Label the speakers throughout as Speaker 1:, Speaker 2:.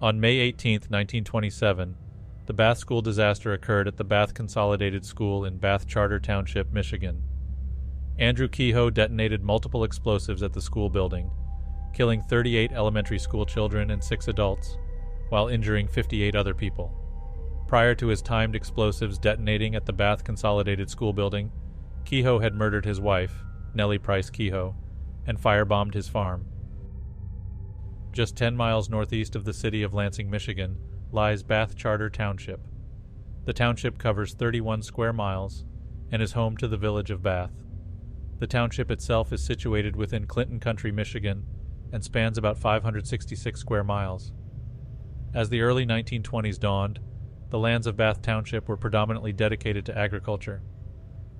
Speaker 1: On May 18, 1927, the Bath school disaster occurred at the Bath Consolidated School in Bath Charter Township, Michigan. Andrew Kehoe detonated multiple explosives at the school building, killing 38 elementary school children and 6 adults, while injuring 58 other people. Prior to his timed explosives detonating at the Bath Consolidated School building, Kehoe had murdered his wife, Nellie Price Kehoe, and firebombed his farm. Just 10 miles northeast of the city of Lansing, Michigan, lies Bath Charter Township. The township covers 31 square miles and is home to the village of Bath. The township itself is situated within Clinton County, Michigan, and spans about 566 square miles. As the early 1920s dawned, the lands of Bath Township were predominantly dedicated to agriculture.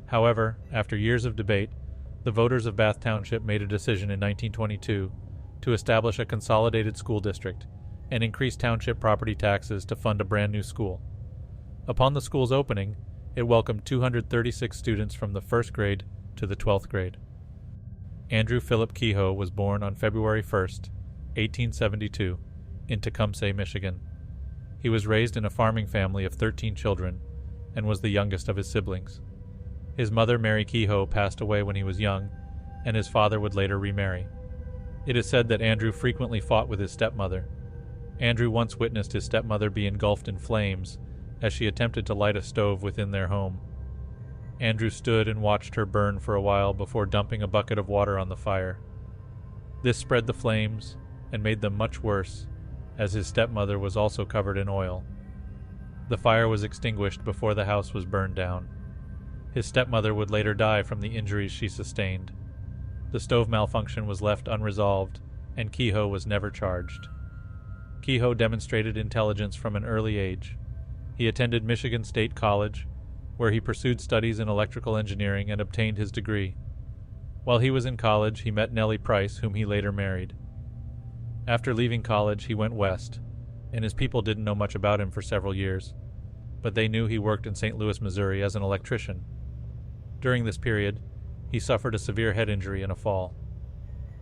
Speaker 1: However, after years of debate, the voters of Bath Township made a decision in 1922 to establish a consolidated school district and increase township property taxes to fund a brand new school. Upon the school's opening, it welcomed 236 students from the 1st grade to the 12th grade. Andrew Philip Kehoe was born on February 1, 1872, in Tecumseh, Michigan. He was raised in a farming family of 13 children and was the youngest of his siblings. His mother, Mary Kehoe, passed away when he was young, and his father would later remarry. It is said that Andrew frequently fought with his stepmother. Andrew once witnessed his stepmother be engulfed in flames as she attempted to light a stove within their home. Andrew stood and watched her burn for a while before dumping a bucket of water on the fire. This spread the flames and made them much worse, as his stepmother was also covered in oil. The fire was extinguished before the house was burned down. His stepmother would later die from the injuries she sustained. The stove malfunction was left unresolved, and Kehoe was never charged. Kehoe demonstrated intelligence from an early age. He attended Michigan State College, where he pursued studies in electrical engineering and obtained his degree. While he was in college, he met Nellie Price, whom he later married. After leaving college, he went west, and his people didn't know much about him for several years, but they knew he worked in St. Louis, Missouri as an electrician. During this period, he suffered a severe head injury in a fall.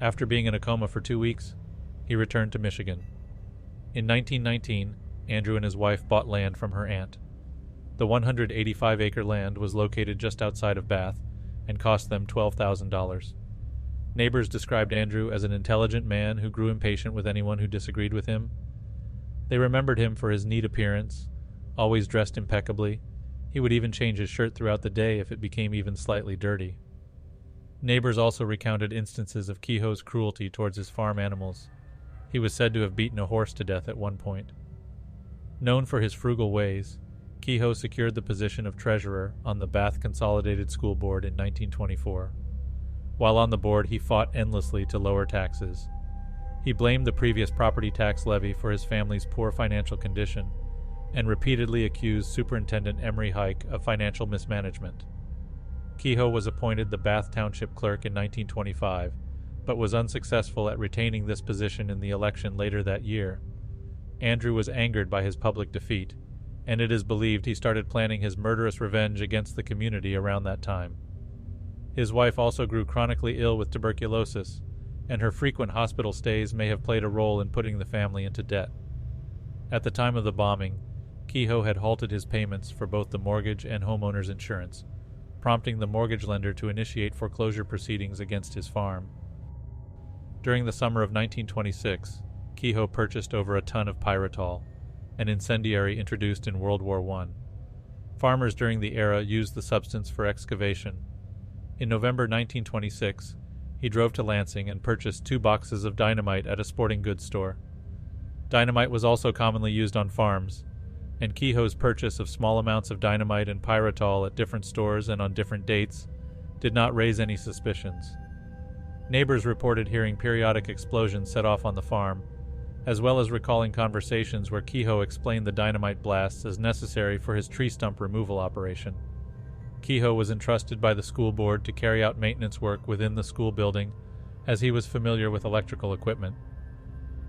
Speaker 1: After being in a coma for 2 weeks, he returned to Michigan. In 1919, Andrew and his wife bought land from her aunt. The 185-acre land was located just outside of Bath and cost them $12,000. Neighbors described Andrew as an intelligent man who grew impatient with anyone who disagreed with him. They remembered him for his neat appearance, always dressed impeccably. He would even change his shirt throughout the day if it became even slightly dirty. Neighbors also recounted instances of Kehoe's cruelty towards his farm animals. He was said to have beaten a horse to death at one point. Known for his frugal ways, Kehoe secured the position of treasurer on the Bath Consolidated School Board in 1924. While on the board, he fought endlessly to lower taxes. He blamed the previous property tax levy for his family's poor financial condition and repeatedly accused Superintendent Emery Hike of financial mismanagement. Kehoe was appointed the Bath Township clerk in 1925, but was unsuccessful at retaining this position in the election later that year. Andrew was angered by his public defeat, and it is believed he started planning his murderous revenge against the community around that time. His wife also grew chronically ill with tuberculosis, and her frequent hospital stays may have played a role in putting the family into debt. At the time of the bombing, Kehoe had halted his payments for both the mortgage and homeowner's insurance, prompting the mortgage lender to initiate foreclosure proceedings against his farm. During the summer of 1926, Kehoe purchased over a ton of pyritol, an incendiary introduced in World War I. Farmers during the era used the substance for excavation. In November 1926, he drove to Lansing and purchased 2 boxes of dynamite at a sporting goods store. Dynamite was also commonly used on farms, and Kehoe's purchase of small amounts of dynamite and pyritol at different stores and on different dates did not raise any suspicions. Neighbors reported hearing periodic explosions set off on the farm, as well as recalling conversations where Kehoe explained the dynamite blasts as necessary for his tree stump removal operation. Kehoe was entrusted by the school board to carry out maintenance work within the school building, as he was familiar with electrical equipment.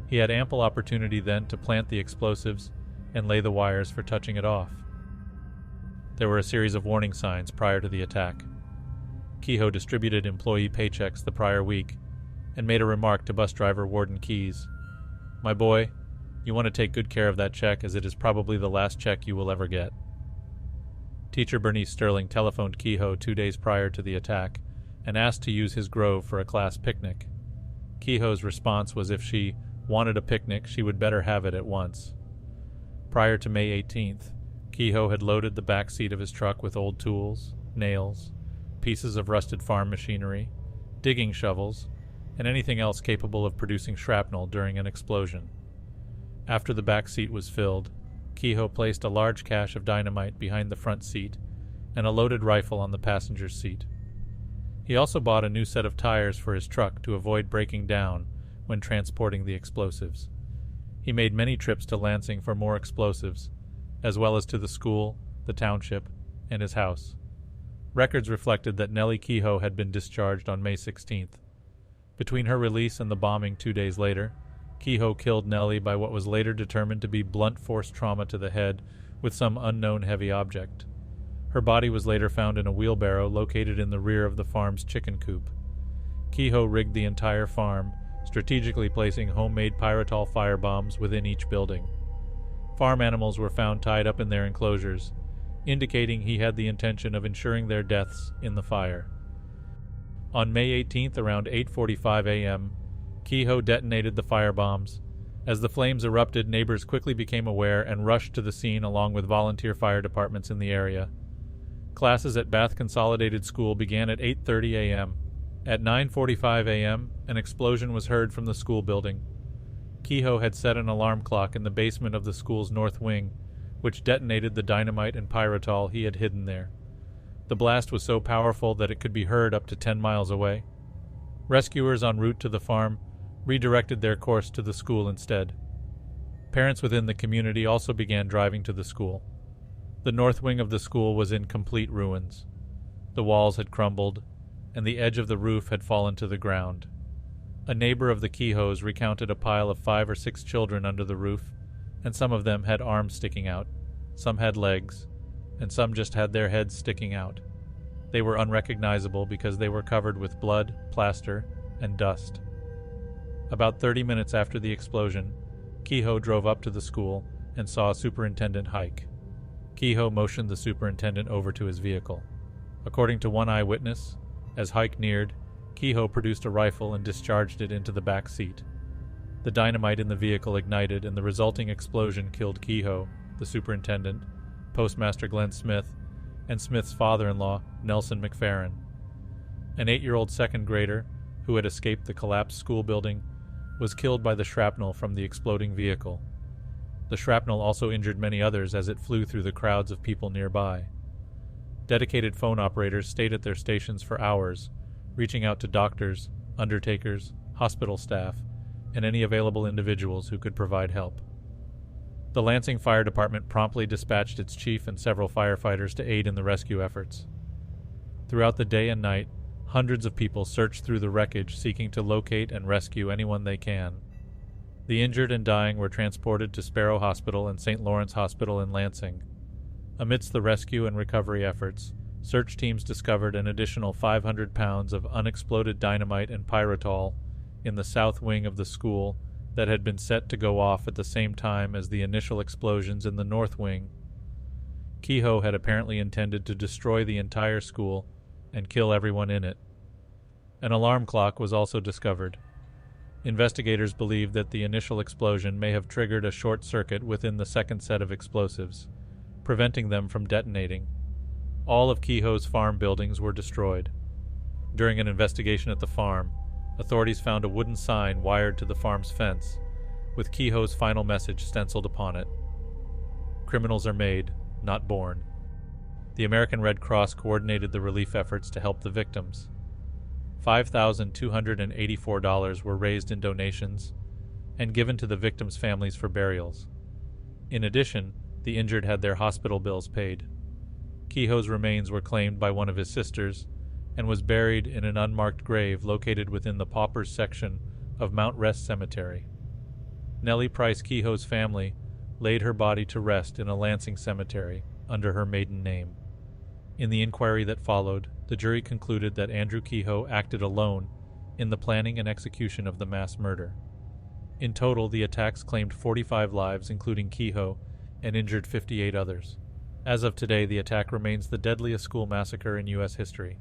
Speaker 1: He had ample opportunity then to plant the explosives and lay the wires for touching it off. There were a series of warning signs prior to the attack. Kehoe distributed employee paychecks the prior week and made a remark to bus driver Warden Keyes. "My boy, You want to take good care of that check, as it is probably the last check you will ever get. Teacher Bernice Sterling telephoned Kehoe 2 days prior to the attack and asked to use his grove for a class picnic. Kehoe's response was if she wanted a picnic, she would better have it at once. Prior to May 18th, Kehoe had loaded the back seat of his truck with old tools, nails, pieces of rusted farm machinery, digging shovels, and anything else capable of producing shrapnel during an explosion. After the back seat was filled, Kehoe placed a large cache of dynamite behind the front seat and a loaded rifle on the passenger's seat. He also bought a new set of tires for his truck to avoid breaking down when transporting the explosives. He made many trips to Lansing for more explosives, as well as to the school, the township, and his house. Records reflected that Nellie Kehoe had been discharged on May 16th. Between her release and the bombing 2 days later, Kehoe killed Nellie by what was later determined to be blunt force trauma to the head with some unknown heavy object. Her body was later found in a wheelbarrow located in the rear of the farm's chicken coop. Kehoe rigged the entire farm, strategically placing homemade pyrotol firebombs within each building. Farm animals were found tied up in their enclosures, indicating he had the intention of ensuring their deaths in the fire. On May 18th, around 8:45 a.m., Kehoe detonated the firebombs. As the flames erupted, neighbors quickly became aware and rushed to the scene along with volunteer fire departments in the area. Classes at Bath Consolidated School began at 8:30 a.m. At 9:45 a.m., an explosion was heard from the school building. Kehoe had set an alarm clock in the basement of the school's north wing, which detonated the dynamite and pyrotol he had hidden there. The blast was so powerful that it could be heard up to 10 miles away. Rescuers en route to the farm redirected their course to the school instead. Parents within the community also began driving to the school. The north wing of the school was in complete ruins. The walls had crumbled, and the edge of the roof had fallen to the ground. A neighbor of the Kehoes recounted a pile of 5 or 6 children under the roof, and some of them had arms sticking out, some had legs, and some just had their heads sticking out. They were unrecognizable because they were covered with blood, plaster, and dust. About 30 minutes after the explosion, Kehoe drove up to the school and saw Superintendent Hike. Kehoe motioned the superintendent over to his vehicle. According to one eyewitness, as Hike neared, Kehoe produced a rifle and discharged it into the back seat. The dynamite in the vehicle ignited, and the resulting explosion killed Kehoe, the superintendent, Postmaster Glenn Smith, and Smith's father-in-law, Nelson McFerrin. An 8-year-old second grader, who had escaped the collapsed school building, was killed by the shrapnel from the exploding vehicle. The shrapnel also injured many others as it flew through the crowds of people nearby. Dedicated phone operators stayed at their stations for hours, reaching out to doctors, undertakers, hospital staff, and any available individuals who could provide help. The Lansing Fire Department promptly dispatched its chief and several firefighters to aid in the rescue efforts. Throughout the day and night, hundreds of people searched through the wreckage seeking to locate and rescue anyone they can. The injured and dying were transported to Sparrow Hospital and St. Lawrence Hospital in Lansing. Amidst the rescue and recovery efforts, search teams discovered an additional 500 pounds of unexploded dynamite and pyrotol in the south wing of the school that had been set to go off at the same time as the initial explosions in the north wing. Kehoe had apparently intended to destroy the entire school and kill everyone in it. An alarm clock was also discovered. Investigators believe that the initial explosion may have triggered a short circuit within the second set of explosives, preventing them from detonating. All of Kehoe's farm buildings were destroyed. During an investigation at the farm, authorities found a wooden sign wired to the farm's fence, with Kehoe's final message stenciled upon it. "Criminals are made, not born." The American Red Cross coordinated the relief efforts to help the victims. $5,284 were raised in donations and given to the victims' families for burials. In addition, the injured had their hospital bills paid. Kehoe's remains were claimed by one of his sisters and was buried in an unmarked grave located within the paupers section of Mount Rest Cemetery. Nellie Price Kehoe's family laid her body to rest in a Lansing cemetery under her maiden name. In the inquiry that followed, the jury concluded that Andrew Kehoe acted alone in the planning and execution of the mass murder. In total, the attacks claimed 45 lives, including Kehoe, and injured 58 others. As of today, the attack remains the deadliest school massacre in U.S. history.